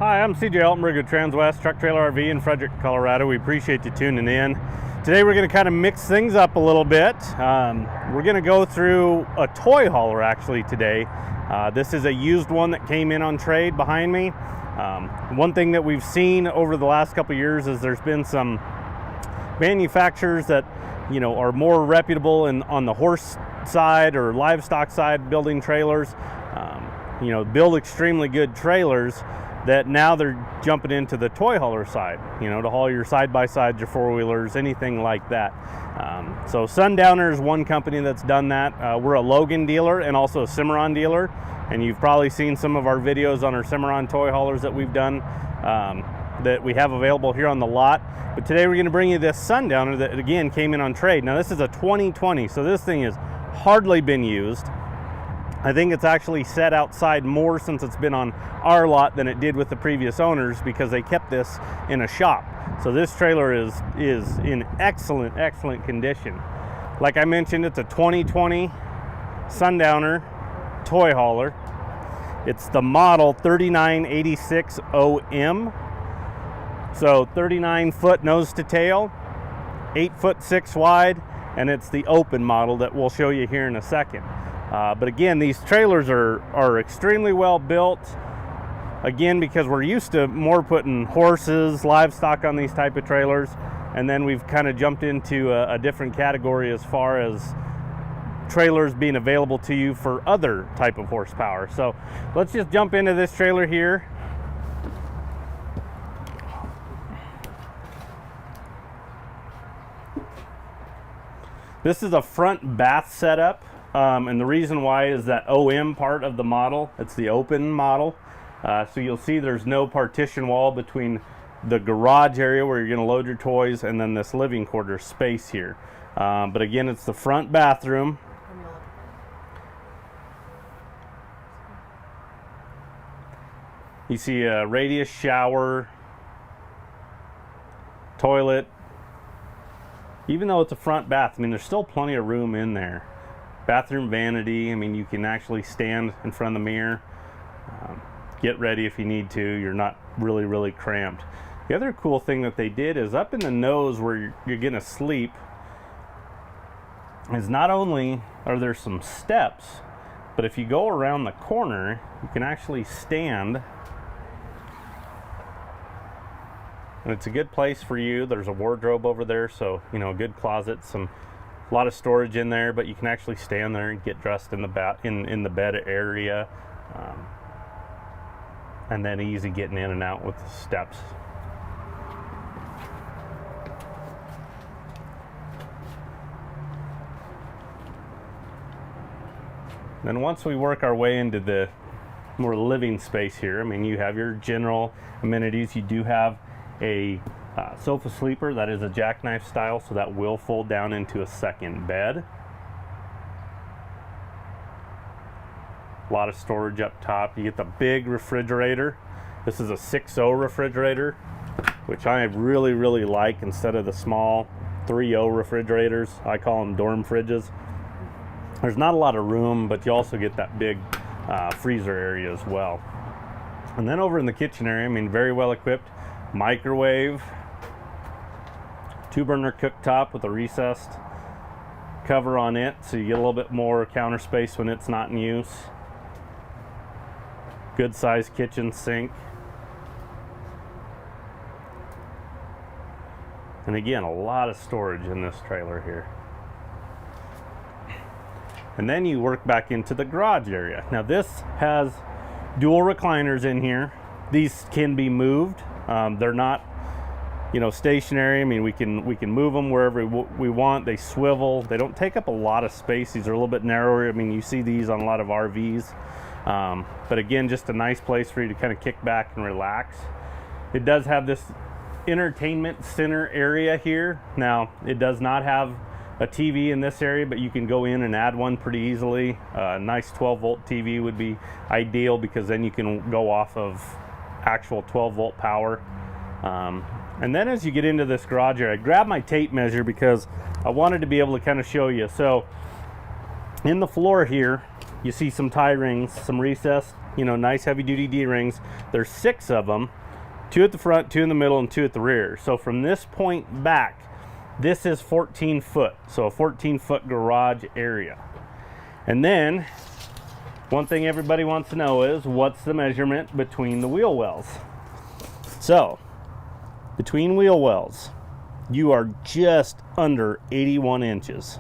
Hi, I'm CJ Altenberg with Transwest Truck Trailer RV in Frederick, Colorado. We appreciate you tuning in. Today we're going to kind of mix things up a little bit. We're going to go through a toy hauler actually today. This is a used one that came in on trade behind me. One thing that we've seen over the last couple of years is there's been some manufacturers that are more reputable on the horse side or livestock side building trailers. Build extremely good trailers that now they're jumping into the toy hauler side, to haul your side-by-sides, your four-wheelers, anything like that. So Sundowner is one company that's done that. We're a Logan dealer and also a Cimarron dealer, and you've probably seen some of our videos on our Cimarron toy haulers that we've done that we have available here on the lot. But today we're going to bring you this Sundowner that again came in on trade. Now this is a 2020, so this thing has hardly been used. I think it's actually set outside more since it's been on our lot than it did with the previous owners because they kept this in a shop. So this trailer is in excellent condition. Like I mentioned, it's a 2020 Sundowner toy hauler. It's the model 3986OM. So 39 foot nose to tail, 8'6" wide, and it's the open model that we'll show you here in a second. But again, these trailers are extremely well built, again, because we're used to more putting horses, livestock on these type of trailers, and then we've kind of jumped into a different category as far as trailers being available to you for other type of horsepower. So let's just jump into this trailer here. This is a front bath setup. And the reason why is that OM part of the model, it's the open model. So you'll see there's no partition wall between the garage area where you're going to load your toys and then this living quarter space here. But again, it's the front bathroom. You see a radius shower, toilet. Even though it's a front bath, I mean, there's still plenty of room in there. Bathroom vanity, I mean, you can actually stand in front of the mirror, get ready if you need to. You're not really cramped. The other cool thing that they did is up in the nose where you're gonna sleep is not only are there some steps, but if you go around the corner, you can actually stand. And it's a good place for you. There's a wardrobe over there, so a good closet, a lot of storage in there, but you can actually stand there and get dressed in the in the bed area, and then easy getting in and out with the steps. Then once we work our way into the more living space here, I mean, you have your general amenities. You do have a sofa sleeper that is a jackknife style, so that will fold down into a second bed. A lot of storage up top. You get the big refrigerator. This is a 6.0 refrigerator, which I really like instead of the small 3.0 refrigerators. I call them dorm fridges. There's not a lot of room, but you also get that big freezer area as well. And then over in the kitchen area, I mean, very well equipped. Microwave, 2-burner cooktop with a recessed cover on it, so you get a little bit more counter space when it's not in use. Good sized kitchen sink. And again, a lot of storage in this trailer here. And then you work back into the garage area. Now this has dual recliners in here. These can be moved. They're not, stationary. I mean, we can move them wherever we want. They swivel. They don't take up a lot of space. These are a little bit narrower. I mean, you see these on a lot of RVs. But again, just a nice place for you to kind of kick back and relax. It does have this entertainment center area here. Now, it does not have a TV in this area, but you can go in and add one pretty easily. A nice 12-volt TV would be ideal because then you can go off of actual 12-volt power. And then as you get into this garage area, I grabbed my tape measure because I wanted to be able to kind of show you. So in the floor here, you see some tie rings, some recessed, nice heavy duty D-rings. There's 6 of them. 2 at the front, 2 in the middle, and 2 at the rear. So from this point back, this is 14 foot, so a 14-foot garage area. And then, one thing everybody wants to know is, what's the measurement between the wheel wells? So, between wheel wells, you are just under 81 inches.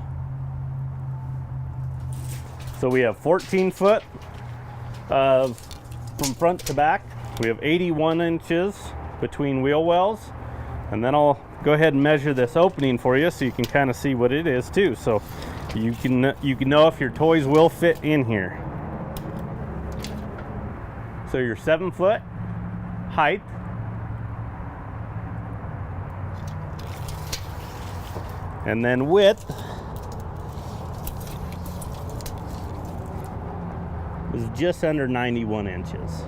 So we have 14 foot from front to back. We have 81 inches between wheel wells. And then I'll go ahead and measure this opening for you so you can kind of see what it is too. So you can know if your toys will fit in here. So your 7 foot height, and then width is just under 91 inches.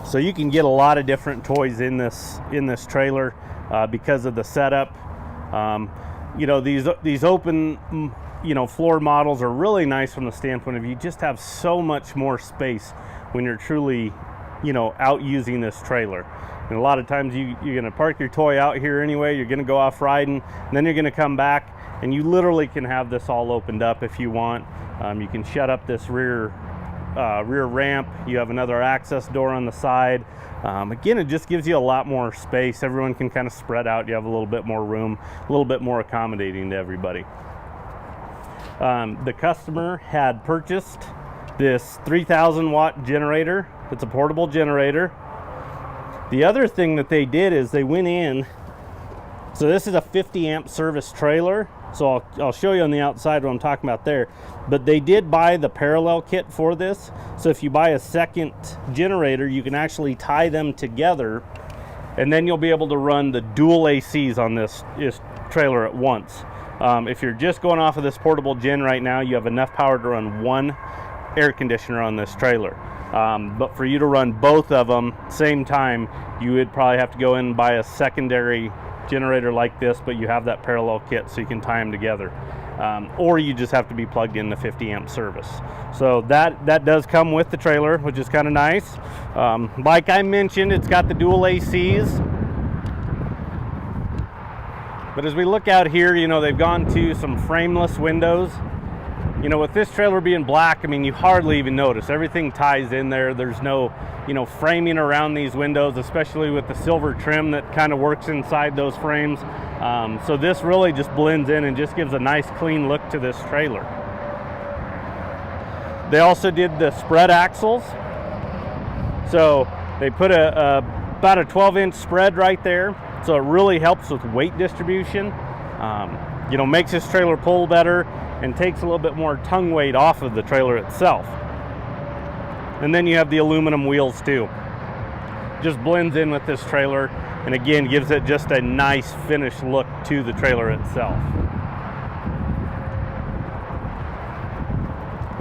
So you can get a lot of different toys in this trailer because of the setup. You know, these open floor models are really nice from the standpoint of you just have so much more space when you're truly out using this trailer. And a lot of times you're going to park your toy out here anyway, you're going to go off riding, and then you're going to come back and you literally can have this all opened up if you want. You can shut up this rear ramp. You have another access door on the side. Again, it just gives you a lot more space. Everyone can kind of spread out. You have a little bit more room, a little bit more accommodating to everybody. The customer had purchased this 3,000 watt generator. It's a portable generator. The other thing that they did is they went in, so this is a 50 amp service trailer. So I'll show you on the outside what I'm talking about there. But they did buy the parallel kit for this. So if you buy a second generator, you can actually tie them together, and then you'll be able to run the dual ACs on this trailer at once. If you're just going off of this portable gen right now, you have enough power to run one air conditioner on this trailer. But for you to run both of them same time, you would probably have to go in and buy a secondary generator like this, but you have that parallel kit so you can tie them together. Or you just have to be plugged in the 50 amp service. So that does come with the trailer, which is kind of nice. Like I mentioned, it's got the dual ACs. But as we look out here, they've gone to some frameless windows. With this trailer being black, I mean, you hardly even notice. Everything ties in there. There's no, framing around these windows, especially with the silver trim that kind of works inside those frames. So this really just blends in and just gives a nice clean look to this trailer. They also did the spread axles. So they put about a 12-inch spread right there. So it really helps with weight distribution. Makes this trailer pull better and takes a little bit more tongue weight off of the trailer itself. And then you have the aluminum wheels too. Just blends in with this trailer, and again gives it just a nice finished look to the trailer itself.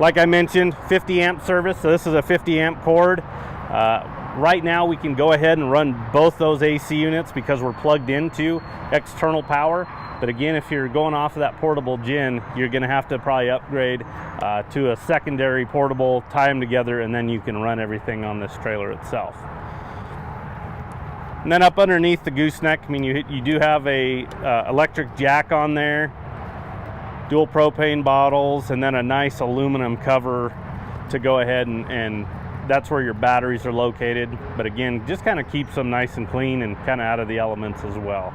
Like I mentioned, 50 amp service, so this is a 50 amp cord. Right now we can go ahead and run both those AC units because we're plugged into external power. But again, if you're going off of that portable gen, you're going to have to probably upgrade to a secondary portable, tie them together, and then you can run everything on this trailer itself. And then up underneath the gooseneck, I mean, you do have a electric jack on there, dual propane bottles, and then a nice aluminum cover to go ahead and that's where your batteries are located. But again, just kind of keeps them nice and clean and kind of out of the elements as well.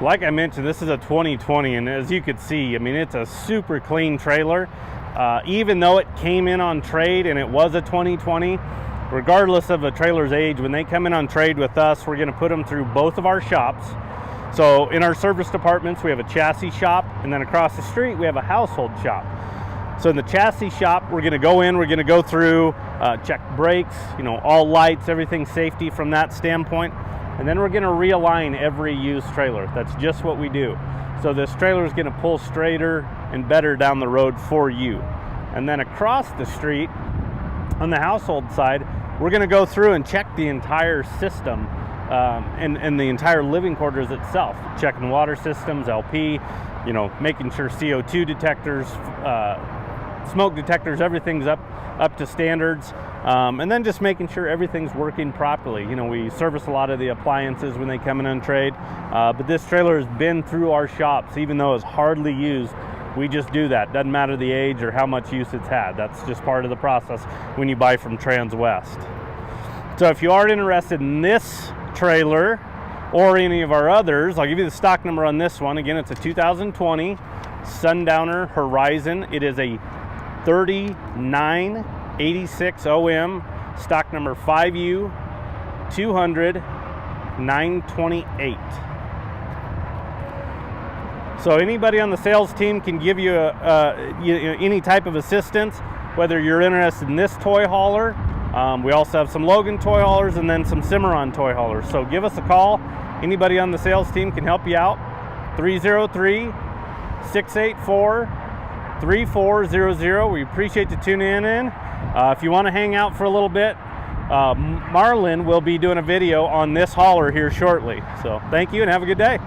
Like I mentioned, this is a 2020, and as you could see, I mean, it's a super clean trailer. Even though it came in on trade and it was a 2020, regardless of a trailer's age, when they come in on trade with us, we're going to put them through both of our shops. So in our service departments, we have a chassis shop, and then across the street, we have a household shop. So in the chassis shop, we're going to go in, we're going to go through, check brakes, all lights, everything safety from that standpoint. And then we're going to realign every used trailer. That's just what we do. So this trailer is going to pull straighter and better down the road for you. And then across the street, on the household side, we're going to go through and check the entire system and the entire living quarters itself. Checking water systems, LP, making sure CO2 detectors smoke detectors, everything's up to standards. And then just making sure everything's working properly. You know, we service a lot of the appliances when they come in on trade, but this trailer has been through our shops. Even though it's hardly used, we just do that. Doesn't matter the age or how much use it's had. That's just part of the process when you buy from Transwest. So if you are interested in this trailer or any of our others, I'll give you the stock number on this one. Again, it's a 2020 Sundowner Horizon. It is a 3986 OM, stock number 5U 200 928. So anybody on the sales team can give you any type of assistance, whether you're interested in this toy hauler. We also have some Logan toy haulers and then some Cimarron toy haulers. So give us a call. Anybody on the sales team can help you out. 303-684-3400. We appreciate you tuning in. If you want to hang out for a little bit, Marlon will be doing a video on this hauler here shortly. So thank you and have a good day.